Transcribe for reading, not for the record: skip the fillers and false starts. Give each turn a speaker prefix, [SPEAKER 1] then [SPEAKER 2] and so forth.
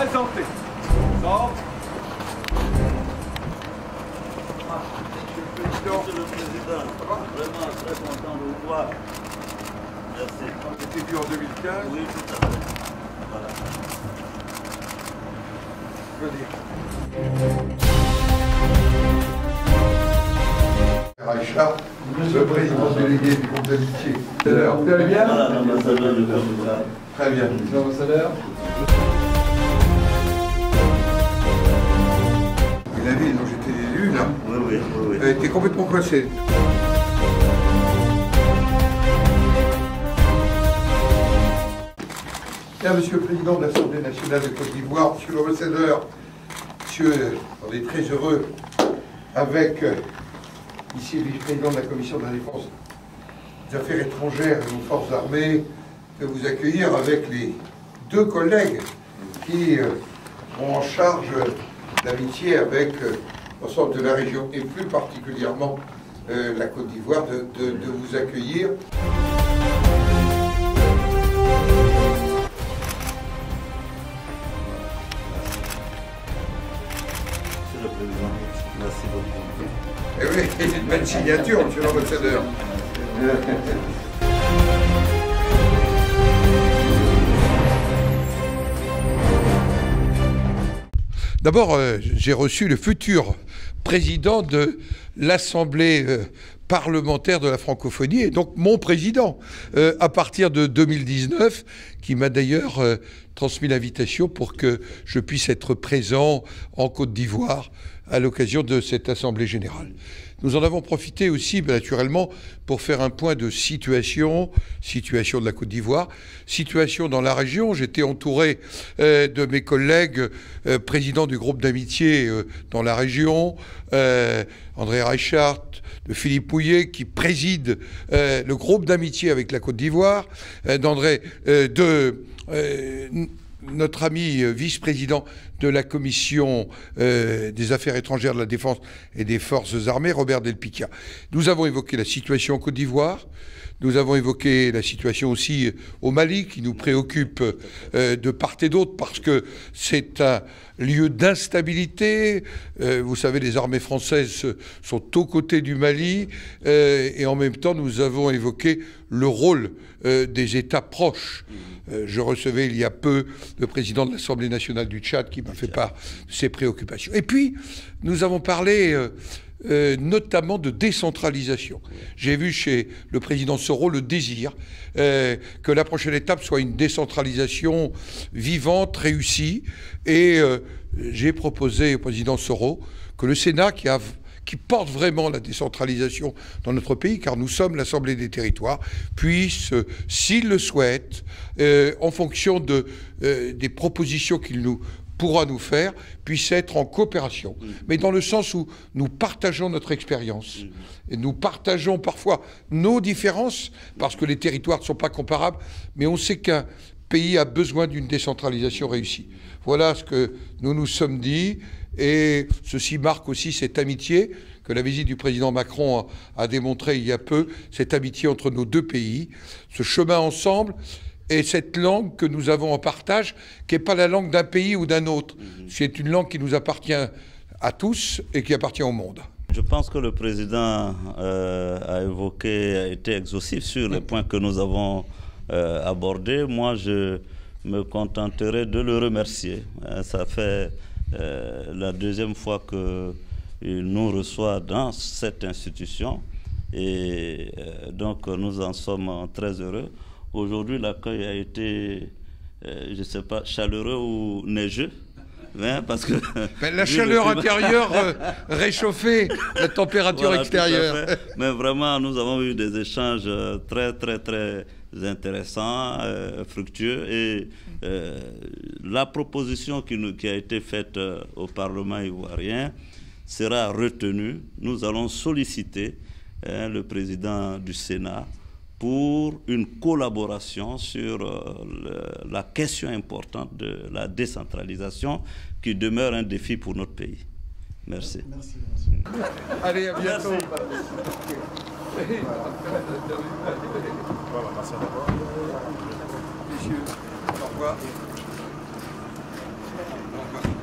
[SPEAKER 1] Présentez. Non.
[SPEAKER 2] Monsieur le Président, vraiment très content de vous voir. Merci.
[SPEAKER 1] On était vu en 2015.
[SPEAKER 2] Oui, tout à fait. Voilà.
[SPEAKER 1] Venez. Richard, le président délégué du groupe d'amitié. Vous allez bien?
[SPEAKER 2] Voilà l'ambassadeur du Portugal.
[SPEAKER 1] Très bien. L'ambassadeur. Et la ville dont j'étais élu, là,
[SPEAKER 2] Oui.
[SPEAKER 1] elle était complètement coincée. Bien, Monsieur le Président de l'Assemblée nationale de Côte d'Ivoire, Monsieur l'ambassadeur, Monsieur, on est très heureux avec ici le vice-président de la Commission de la Défense, des Affaires étrangères et nos forces armées, de vous accueillir avec les deux collègues qui ont en charge l'amitié avec l'ensemble de la région et plus particulièrement la Côte d'Ivoire, de vous accueillir.
[SPEAKER 2] Monsieur le Président, merci beaucoup.
[SPEAKER 1] Eh oui, c'est une belle signature, Monsieur l'ambassadeur. D'abord, j'ai reçu le futur président de l'Assemblée parlementaire de la francophonie, et donc mon président, à partir de 2019, qui m'a d'ailleurs transmis l'invitation pour que je puisse être présent en Côte d'Ivoire à l'occasion de cette Assemblée générale. Nous en avons profité aussi, naturellement, pour faire un point de situation de la Côte d'Ivoire, situation dans la région. J'étais entouré de mes collègues présidents du groupe d'amitié dans la région, André Reichart, de Philippe Pouillet, qui préside le groupe d'amitié avec la Côte d'Ivoire, notre ami vice-président de la Commission des Affaires étrangères, de la Défense et des Forces armées, Robert Del Picchia. Nous avons évoqué la situation en Côte d'Ivoire, nous avons évoqué la situation aussi au Mali, qui nous préoccupe de part et d'autre, parce que c'est un lieu d'instabilité. Vous savez, les armées françaises sont aux côtés du Mali, et en même temps, nous avons évoqué le rôle des États proches. Je recevais il y a peu le président de l'Assemblée nationale du Tchad qui m'a fait part de ses préoccupations. Et puis, nous avons parlé notamment de décentralisation. J'ai vu chez le président Soro le désir que la prochaine étape soit une décentralisation vivante, réussie. Et j'ai proposé au président Soro que le Sénat, qui porte vraiment la décentralisation dans notre pays, car nous sommes l'Assemblée des territoires, puisse, s'il le souhaite, en fonction des propositions qu'il pourra nous faire, puisse être en coopération. Mais dans le sens où nous partageons notre expérience, et nous partageons parfois nos différences, parce que les territoires ne sont pas comparables, mais on sait qu'un pays a besoin d'une décentralisation réussie. Voilà ce que nous nous sommes dit. Et ceci marque aussi cette amitié que la visite du président Macron a démontré il y a peu, cette amitié entre nos deux pays, ce chemin ensemble et cette langue que nous avons en partage, qui n'est pas la langue d'un pays ou d'un autre. C'est une langue qui nous appartient à tous et qui appartient au monde.
[SPEAKER 2] Je pense que le président a été exhaustif sur les points que nous avons abordés. Moi, je me contenterai de le remercier. Ça fait la deuxième fois qu'il nous reçoit dans cette institution et donc nous en sommes très heureux. Aujourd'hui, l'accueil a été, je ne sais pas, chaleureux ou neigeux. Hein, parce que
[SPEAKER 1] la chaleur intérieure réchauffait la température voilà, extérieure.
[SPEAKER 2] Mais vraiment, nous avons eu des échanges très intéressants, fructueux. Et la proposition qui a été faite au Parlement ivoirien sera retenue. Nous allons solliciter le président du Sénat pour une collaboration sur la question importante de la décentralisation qui demeure un défi pour notre pays. Merci.
[SPEAKER 3] Merci.
[SPEAKER 1] Allez, à bientôt. Messieurs, au revoir. Au revoir.